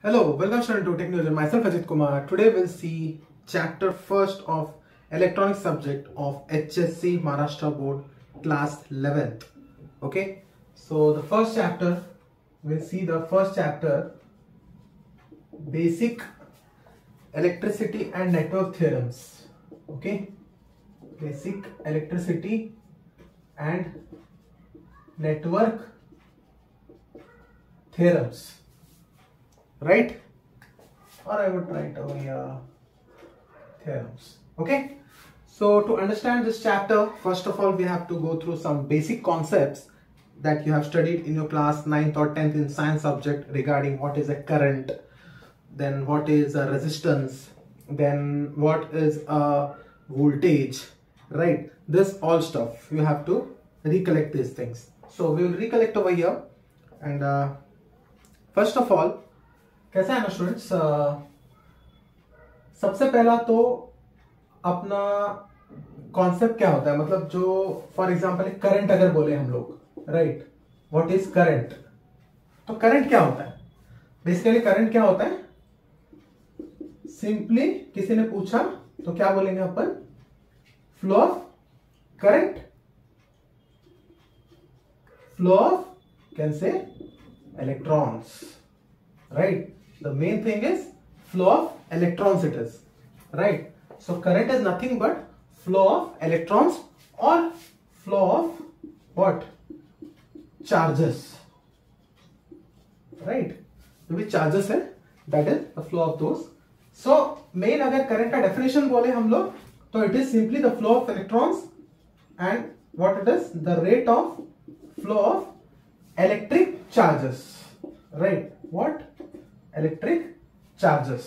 Hello, welcome student to Tech News and myself Ajit Kumar. Today we'll see chapter first of electronics subject of HSC Maharashtra Board class 11th. Okay, so the first chapter, we'll see the first chapter, basic electricity and network theorems. Okay, basic electricity and network theorems. Right, or I would write over here theorems. Okay, so to understand this chapter, first of all we have to go through some basic concepts that you have studied in your class 9th or 10th in science subject regarding what is a current, then what is a resistance, then what is a voltage, right? This all stuff you have to recollect these things. So we will recollect over here. And first of all, कैसा है ना students, सबसे पहला तो अपना concept क्या होता है, मतलब जो फॉर एग्जांपल करंट अगर बोले हम लोग, राइट, व्हाट इज करंट, तो करंट क्या होता है, बेसिकली करंट क्या होता है, सिंपली किसी ने पूछा तो क्या बोलेंगे अपन, flow of current, flow of can say electrons, right? The main thing is flow of electrons it is, right? So current is nothing but flow of electrons or flow of what? Charges, right? जो भी charges है, that is the flow of those. So main अगर current का definition बोले हम लोग, तो it is simply the flow of electrons and what it is, the rate of flow of electric charges, right? What? Electric charges.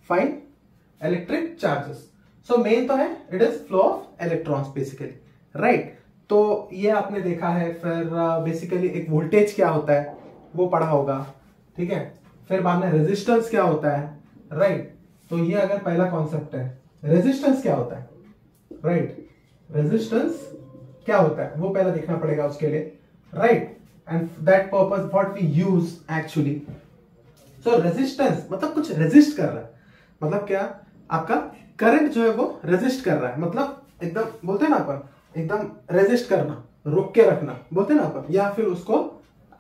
Fine, electric charges. So main तो है it is flow of electrons basically, right? तो ये आपने देखा है. फिर basically एक voltage क्या होता है वो पढ़ा होगा, ठीक है. फिर बाद में रेजिस्टेंस क्या होता है, राइट? तो ये अगर पहला कॉन्सेप्ट है, रेजिस्टेंस क्या होता है, राइट? रेजिस्टेंस क्या होता है वो पहला देखना पड़ेगा उसके लिए, right? And that purpose what we use actually. So resistance मतलब कुछ रेजिस्ट कर रहा है, मतलब क्या, आपका करंट जो है वो रेजिस्ट कर रहा है, मतलब एकदम बोलते हैं ना अपन, एकदम रेजिस्ट करना, रोक के रखना बोलते हैं ना अपन, या फिर उसको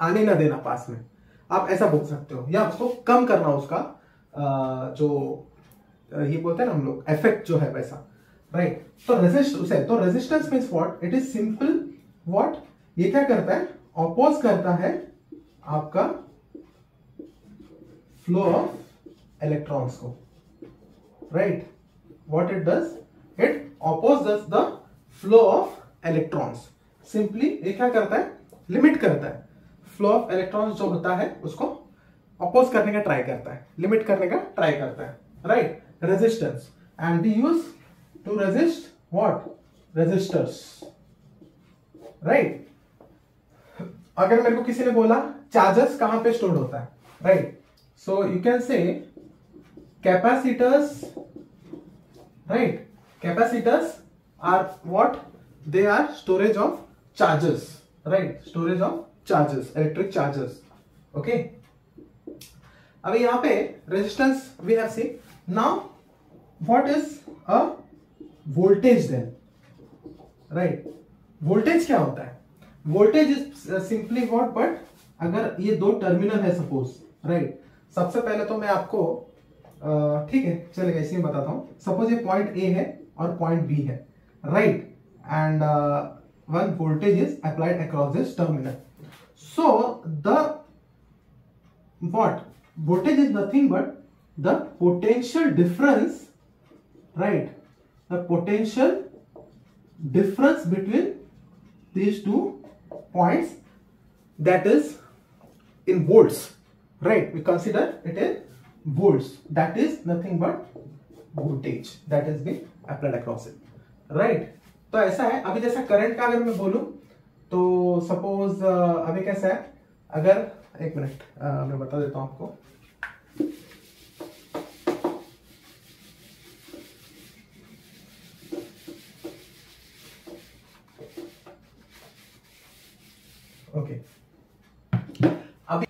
आने ना देना पास में, आप ऐसा बोल सकते हो, या उसको कम करना, उसका जो ये बोलते हैं ना हम लोग इफेक्ट जो है वैसा, राइट? तो रेजिस्ट उसे, तो resistance means what, it is simple what, ये क्या करता है, ऑपोज करता है आपका फ्लो ऑफ इलेक्ट्रॉन्स को, right? What it does, it opposes the flow of electrons. Simply ये क्या करता है, लिमिट करता है, फ्लो ऑफ इलेक्ट्रॉन्स जो होता है उसको ऑपोज करने का ट्राई करता है, लिमिट करने का ट्राई करता है, right? Resistance, and we use to resist what, resistors, right? अगर मेरे को किसी ने बोला चार्जेस कहां पे स्टोर होता है, right? So you can say capacitors, right? Capacitors are what, they are storage of charges, right? Storage of charges, electric charges. Okay, अभी यहां पे resistance we have seen. Now what is a voltage then, right? Voltage क्या होता है, voltage is simply what, but अगर ये दो terminal है सपोज, राइट? सबसे पहले तो मैं आपको ठीक है चलेगा इसी में बताता हूं. सपोज ये पॉइंट ए है और पॉइंट बी है, right? And one voltage is applied across this terminal. So the what, voltage is nothing but the potential difference, right? The potential difference between these two points, that is in volts, right? We consider it in volts, that is nothing but voltage that is being applied across it, right? तो ऐसा है. अभी जैसा current का अगर मैं बोलूं तो सपोज अभी कैसा है, अगर एक मिनट मैं बता देता हूं आपको. ओके, अभी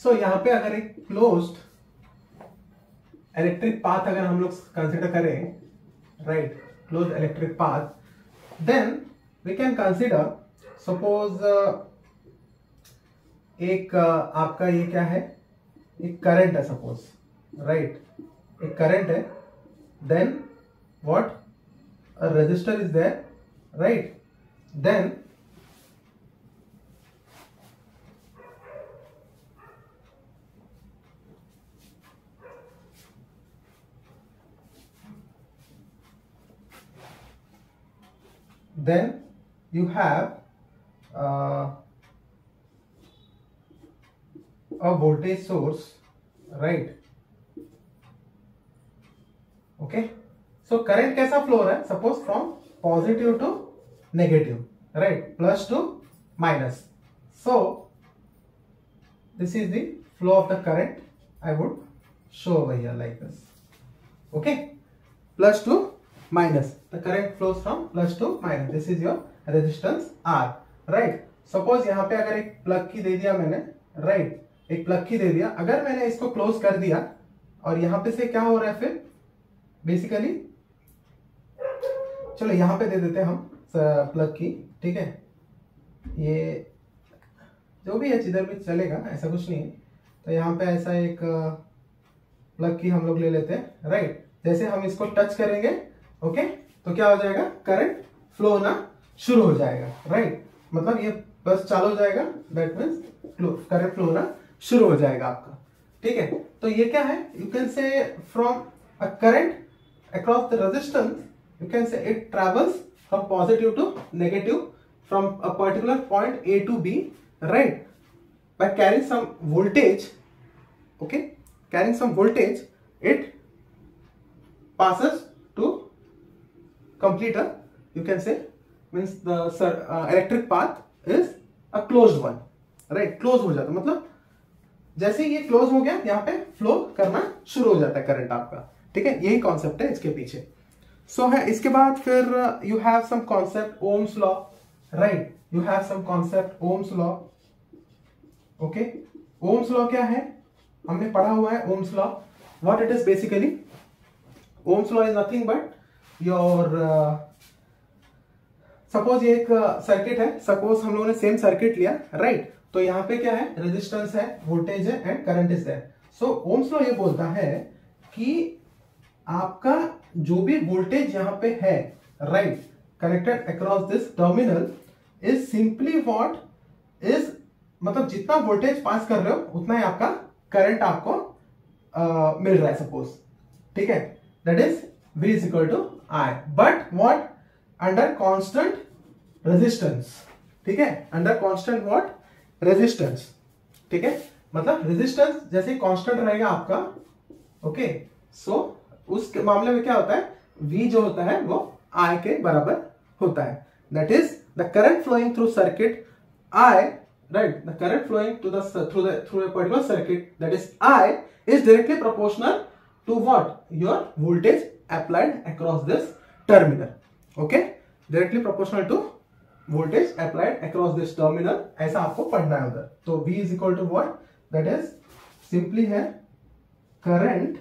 सो यहाँ पे अगर एक क्लोज्ड इलेक्ट्रिक पाथ अगर हम लोग कंसिडर करें, right, closed electric path, then we can consider suppose एक आपका ये क्या है, एक करंट है सपोज, राइट, एक करंट है, then what, a resistor is there, right, then you have a voltage source, right, okay. So current कैसा फ्लो हो रहा है, suppose from positive to negative, right, plus to minus. So this is the flow of the current. I would show over here like this, okay, plus to minus, the current flows from plus to minus. this is your resistance R, right. Suppose यहाँ पे अगर एक plug की दे दिया मैंने, right, एक plug की दे दिया, अगर मैंने इसको क्लोज कर दिया और यहाँ पे से क्या हो रहा है फिर बेसिकली, चलो यहाँ पे दे देते हैं हम प्लग की, ठीक है, ये जो भी है जिधर भी चलेगा, ऐसा कुछ नहीं है. तो यहाँ पे ऐसा एक प्लग की हम लोग ले लेते हैं, राइट. जैसे हम इसको टच करेंगे, ओके, तो क्या हो जाएगा, करंट फ्लो होना शुरू हो जाएगा, राइट. मतलब ये बस चालू हो जाएगा, दैट मीन्स करंट फ्लो होना शुरू हो जाएगा आपका, ठीक है. तो ये क्या है, यू कैन से from a current across the resistance, you can say it travels from positive to negative from a particular point A to B, right, by carrying some voltage, okay, carrying some voltage, it passes to complete a, you can say, means the electric path is a closed one, right, close हो जाता, मतलब जैसे ये close हो गया, यहाँ पे flow करना शुरू हो जाता है करंट आपका, ठीक है. यही कॉन्सेप्ट है इसके पीछे. सो है इसके बाद फिर you have some concept Ohm's law, right, you have some concept Ohm's law, okay. Ohm's law क्या है, हमने पढ़ा हुआ है Ohm's law. What it is basically, Ohm's law is nothing but your, suppose ये एक सर्किट है, सपोज हम लोगों ने सेम सर्किट लिया, राइट. तो यहाँ पे क्या है, रेजिस्टेंस है, वोल्टेज है and current is there. So Ohm's law ये बोलता है कि आपका जो भी वोल्टेज यहां पे है, right, connected across this terminal is simply what is, मतलब जितना वोल्टेज पास कर रहे हो उतना ही आपका करंट आपको मिल रहा है सपोज, ठीक है. That is V is equal to I, but what, under constant resistance, ठीक है, अंडर कांस्टेंट व्हाट, रेजिस्टेंस, ठीक है. मतलब रेजिस्टेंस जैसे कांस्टेंट रहेगा आपका, ओके. सो उस मामले में क्या होता है, V जो होता है वो I के बराबर होता है. That is the current flowing through circuit I, right, the current flowing to the through a particular circuit, that is I, is directly proportional to what, your voltage applied across this terminal, okay, directly proportional to voltage applied across this terminal. ऐसा आपको पढ़ना है उधर. तो V is equal to what, that is simply है current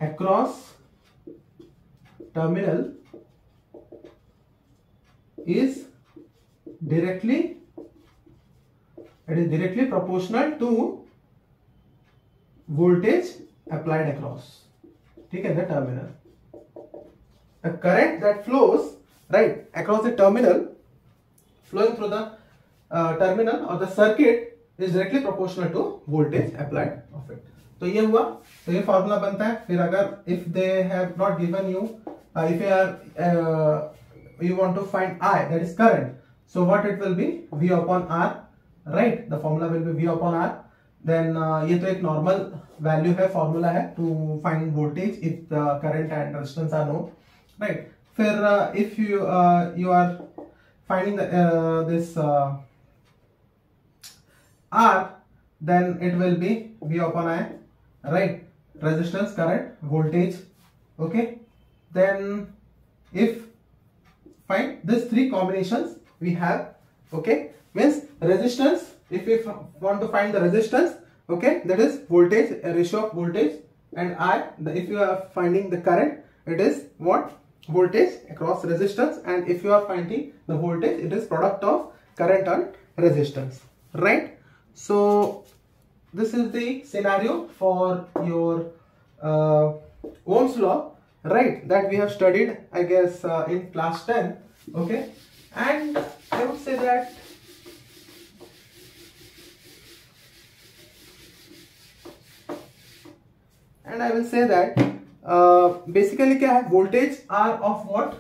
across terminal is directly proportional to voltage applied across, ठीक है, the terminal. The current that flows, right, across the terminal, flowing through the terminal or the circuit is directly proportional to voltage applied of it. तो ये हुआ, तो ये formula बनता है. फिर अगर if they have not given you, if you want to find I, that is current, so what it will be, V upon R, right, the formula will be V upon R. Then ये तो एक normal value है, formula है to find voltage if the current and resistance are known, right. फिर if you are finding this R, then it will be V upon I, right, resistance, current, voltage, okay. Then if find these three combinations we have, okay, means resistance, if we want to find the resistance, okay, that is voltage, ratio of voltage, and I, if you are finding the current, it is what? Voltage across resistance, and if you are finding the voltage, it is product of current and resistance, right? So this is the scenario for your Ohm's law, right, that we have studied, I guess, in class 10, okay. And I would say that basically क्या है, voltage are of what?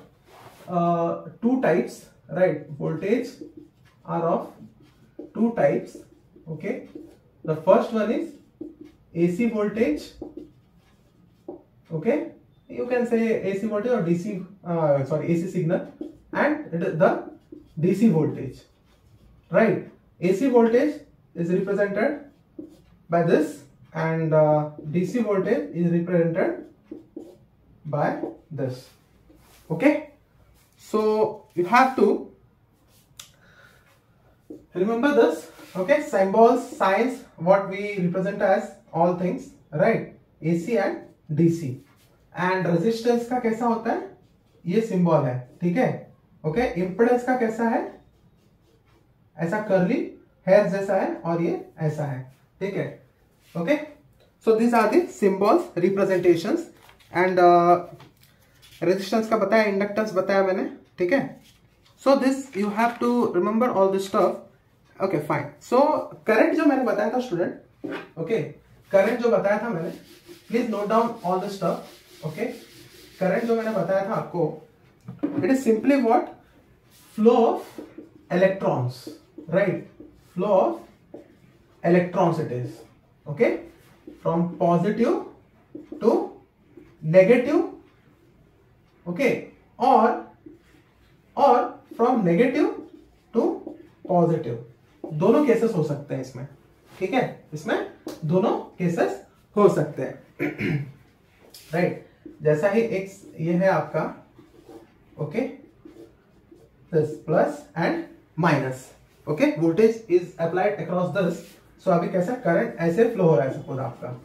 Two types, right? Voltage are of two types, okay. The first one is AC voltage, okay, you can say AC voltage or DC, AC signal, and it is the DC voltage, right? AC voltage is represented by this, and DC voltage is represented by this, okay. So you have to remember this, okay, symbols, signs, what we represent as all things, right? AC and DC, and resistance का कैसा होता है, ये symbol है, ठीक है, okay. Impedance का कैसा है, ऐसा कर्ली हेयर जैसा है, और ये ऐसा है, ठीक है, okay. So this are the symbols, representations, and resistance का बताया, इंडक्टेंस बताया मैंने, ठीक है. So this you have to remember all this stuff, okay, fine. So current जो मैंने बताया था स्टूडेंट, ओके, करंट जो बताया था मैंने, please note down all this stuff, okay. Current जो मैंने बताया था आपको, it is simply what? Flow of electrons, right? Flow of electrons it is, okay, from positive to negative, okay, और फ्रॉम नेगेटिव टू पॉजिटिव. दोनों cases हो सकते हैं इसमें, ठीक है, इसमें दोनों केसेस हो सकते हैं, राइट. जैसा ही एक ये है आपका, okay, this plus and minus, okay, voltage is applied across this. So अभी कैसा करंट ऐसे फ्लो हो रहा है सपोज आपका,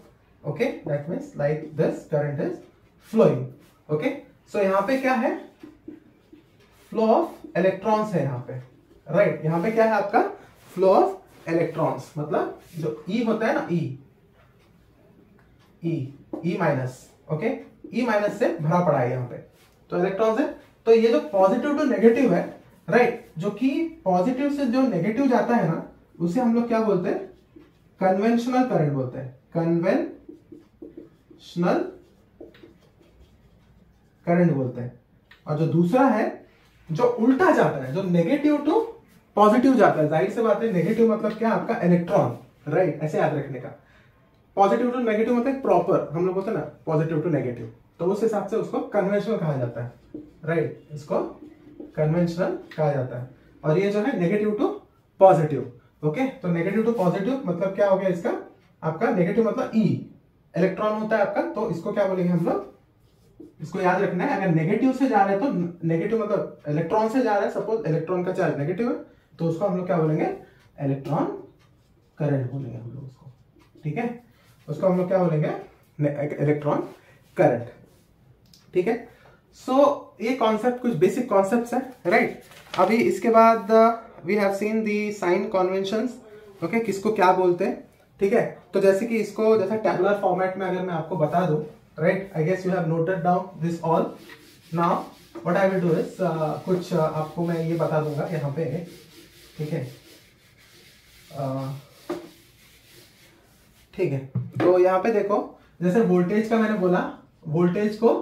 okay, that means like this current is flowing, okay. So यहाँ पे क्या है? फ्लो ऑफ इलेक्ट्रॉन्स है यहाँ पे, राइट. यहाँ पे क्या है आपका? फ्लो ऑफ इलेक्ट्रॉन्स, मतलब जो ई होता है ना, E minus, okay, E minus से भरा पड़ा है यहाँ पे, तो इलेक्ट्रॉन्स है. तो ये जो पॉजिटिव टू नेगेटिव है, राइट, जो कि पॉजिटिव से जो नेगेटिव जाता है ना, उसे हम लोग क्या बोलते हैं? कन्वेंशनल करंट बोलते हैं, कन्वेंशनल करंट बोलते हैं. और जो दूसरा है जो उल्टा जाता है, जो नेगेटिव टू पॉजिटिव जाता है, जाहिर से बात है, नेगेटिव मतलब क्या? आपका इलेक्ट्रॉन, राइट, ऐसे याद रखने का. पॉजिटिव टू नेगेटिव मतलब प्रॉपर हम लोग बोलते हैं ना, पॉजिटिव टू नेगेटिव, तो उस हिसाब से उसको कन्वेंशनल कहा जाता है, राइट, इसको कन्वेंशनल कहा जाता है. और ये जो है नेगेटिव टू पॉजिटिव, ओके. तो नेगेटिव टू पॉजिटिव मतलब क्या हो गया इसका? आपका नेगेटिव मतलब ई, इलेक्ट्रॉन होता है आपका, तो इसको क्या बोलेंगे हम लोग? इसको याद रखना है, अगर नेगेटिव से जा रहे हैं तो नेगेटिव मतलब इलेक्ट्रॉन से जा रहा है, सपोज इलेक्ट्रॉन का चार्ज नेगेटिव है, तो उसको हम लोग क्या बोलेंगे? इलेक्ट्रॉन करंट बोलेंगे हम लोग उसको, ठीक है. उसको हम लोग क्या बोलेंगे? इलेक्ट्रॉन करंट, ठीक है. सो ये कॉन्सेप्ट कुछ बेसिक कॉन्सेप्ट्स है, राइट. अभी इसके बाद we have seen the sign conventions, okay, किसको क्या बोलते हैं, ठीक है. तो जैसे कि इसको जैसे टेबुलर फॉर्मेट में अगर मैं आपको बता दूं, right, I guess you have noted down this all. Now what I will do is कुछ आपको मैं ये बता दूंगा यहाँ पे, ठीक है, ठीक है. तो यहाँ पे देखो, जैसे वोल्टेज का मैंने बोला, वोल्टेज को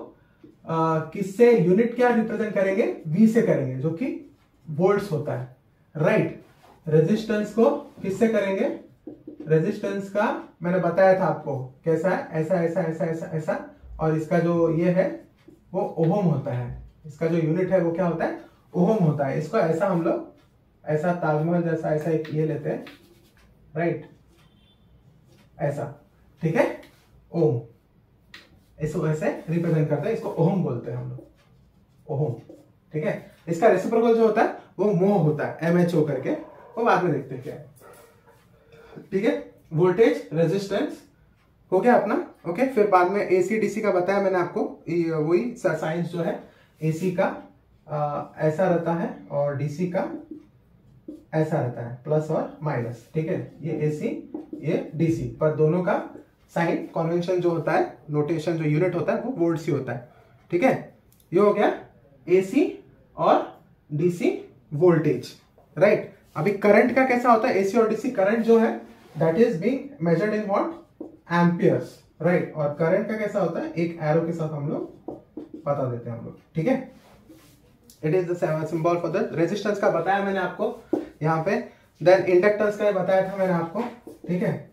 किससे यूनिट क्या रिप्रेजेंट करेंगे? वी से करेंगे, जो कि वोल्ट्स होता है, राइट. रेजिस्टेंस को किससे करेंगे? रेजिस्टेंस का मैंने बताया था आपको कैसा है, ऐसा ऐसा ऐसा ऐसा ऐसा, और इसका जो ये है वो ओहम होता है, इसका जो यूनिट है वो क्या होता है? ओहम होता है. इसको ऐसा हम लोग ऐसा ताजमहल जैसा ऐसा एक ये लेते हैं, राइट, ऐसा, ठीक है, ओम, इसको ऐसे रिप्रेजेंट करते हैं, इसको ओहम बोलते हैं हम लोग, ओहम, ठीक है. इसका रेसिप्रोकल जो होता है वो मोह होता है, MHO करके, वो बाद में देखते हैं क्या है, ठीक है, वोल्टेज, रेजिस्टेंस हो गया अपना। ओके, फिर बाद में एसी डीसी का बताया मैंने आपको, वही साइंस जो है एसी का ऐसा रहता है और डीसी का ऐसा रहता है, प्लस और माइनस। ठीक है, ये एसी ये डीसी, पर दोनों का साइन कन्वेंशन जो होता है, नोटेशन जो यूनिट होता है वो वोल्ट ही होता है। ठीक है, ये हो गया एसी और डीसी वोल्टेज, राइट। अभी करंट का कैसा होता है, एसी और डीसी करंट जो है that is being measured in what, amperes, right. और करंट का कैसा होता है, एक एरो के साथ हम लोग बता देते हैं हम लोग। ठीक है, it is the symbol for the resistance का बताया मैंने आपको यहाँ पे। देन इंडक्टेंस का बताया था मैंने आपको। ठीक है,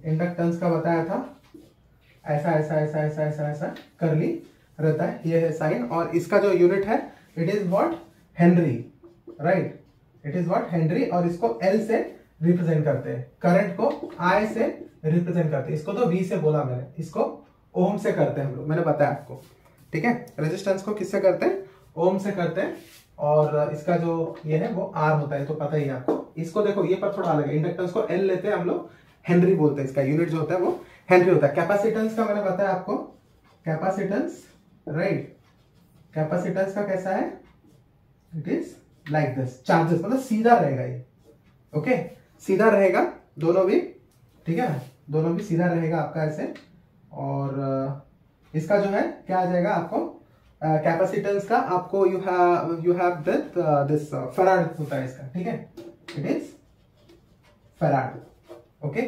इंडक्टेंस का बताया था, ऐसा ऐसा ऐसा ऐसा ऐसा ऐसा करली रहता है, ये है साइन। और इसका जो यूनिट है it is what, Henry, right, it is what Henry. और इसको एल से रिप्रेजेंट करते हैं, करंट को आई से रिप्रेजेंट करते हैं, इसको तो वी से बोला मैंने, इसको ओम से करते हैं हम लोग, मैंने बताया आपको। ठीक है, रेजिस्टेंस को किससे करते हैं, ओम से करते हैं। और इसका जो ये है वो आर होता है, तो पता ही है आपको। इसको देखो ये पर थोड़ा अलग है, इंडक्टेंस को एल लेते हैं हम लोग, हेनरी बोलते हैं, इसका यूनिट जो होता है वो हेनरी होता है। कैपेसिटेंस का मैंने बताया आपको, कैपेसिटेंस, राइट, कैपेसिटेंस का कैसा है, it is like this, charges, मतलब सीधा रहेगा ये। ओके, सीधा रहेगा दोनों भी, ठीक है, दोनों भी सीधा रहेगा आपका ऐसे। और इसका जो है क्या आ जाएगा आपको, कैपेसिटेंस का आपको यू हैव दिस फैराड होता है इसका। ठीक है, it is farad. Okay,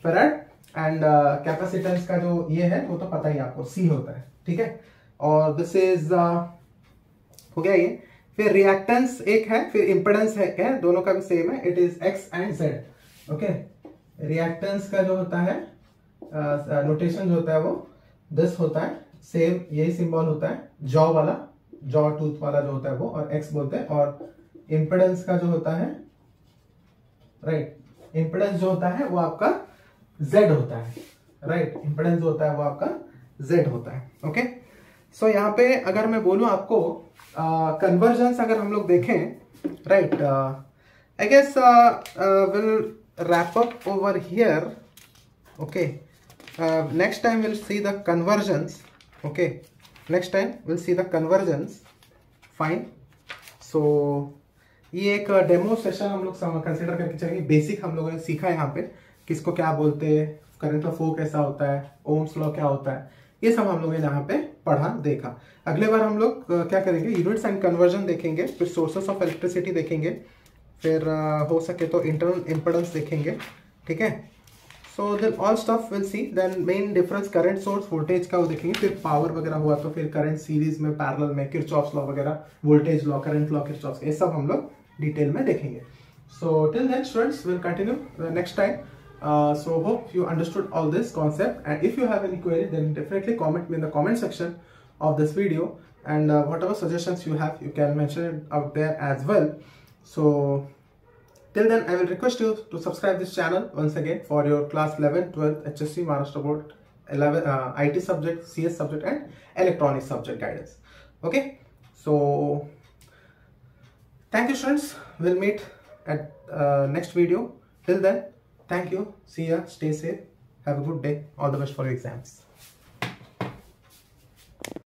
farad. And capacitance का जो ये है वो तो पता ही आपको, सी होता है। ठीक है, और दिस इज हो गया ये। फिर रिएक्टेंस एक है, फिर इंपेडेंस है, दोनों का भी सेम है, it is x and Z. Okay, reactance का जो होता है नोटेशन जो होता है वो दिस होता है, सेम यही सिंबल होता है, जॉ वाला, जॉ टूथ वाला जो होता है वो, और एक्स बोलते हैं। और इंपेडेंस का जो होता है, राइट, इंपेडेंस जो होता है वो आपका जेड होता है, राइट, इंपेडेंस जो होता है वो आपका जेड होता है। ओके, सो यहाँ पे अगर मैं बोलूं आपको कन्वर्जेंस अगर हम लोग देखें, right, I guess will wrap up over here. Okay, next time we'll see the conversions. Okay, next time we'll see the conversions. Fine. So ये एक डेमो सेशन हम लोग कंसिडर करके चलेंगे। बेसिक हम लोगों ने सीखा है यहाँ पे, किसको क्या बोलते हैं, करंट ऑफ फ्लो कैसा होता है, ओम्स लॉ क्या होता है, ये सब हम लोगों ने यहाँ पे पढ़ा देखा। अगले बार हम लोग क्या करेंगे, यूनिट्स एंड कन्वर्जन देखेंगे, फिर सोर्सेस ऑफ इलेक्ट्रिसिटी देखेंगे, फिर हो सके तो इंटरनल इम्पेडेंस देखेंगे। ठीक है, so then all stuff will see. Then main difference current source voltage का वो देखेंगे, फिर पावर वगैरह हुआ तो फिर करंट सीरीज में, पैरेलल में, किरचॉफ्स लॉ वगैरह, voltage law, current law, Kirchhoff's, ये सब हम लोग डिटेल में देखेंगे। So till then students will continue next time. So hope you understood all this concept, and if you have any query then definitely comment me in the comment section of this video, and whatever suggestions you have you can mention it out there as well. So till then I will request you to subscribe this channel once again for your class 11, 12 HSC Maharashtra Board 11 IT subject, CS subject and electronics subject guidance. Okay, so thank you students, we'll meet at next video. Till then, thank you, see ya, stay safe, have a good day, all the best for your exams.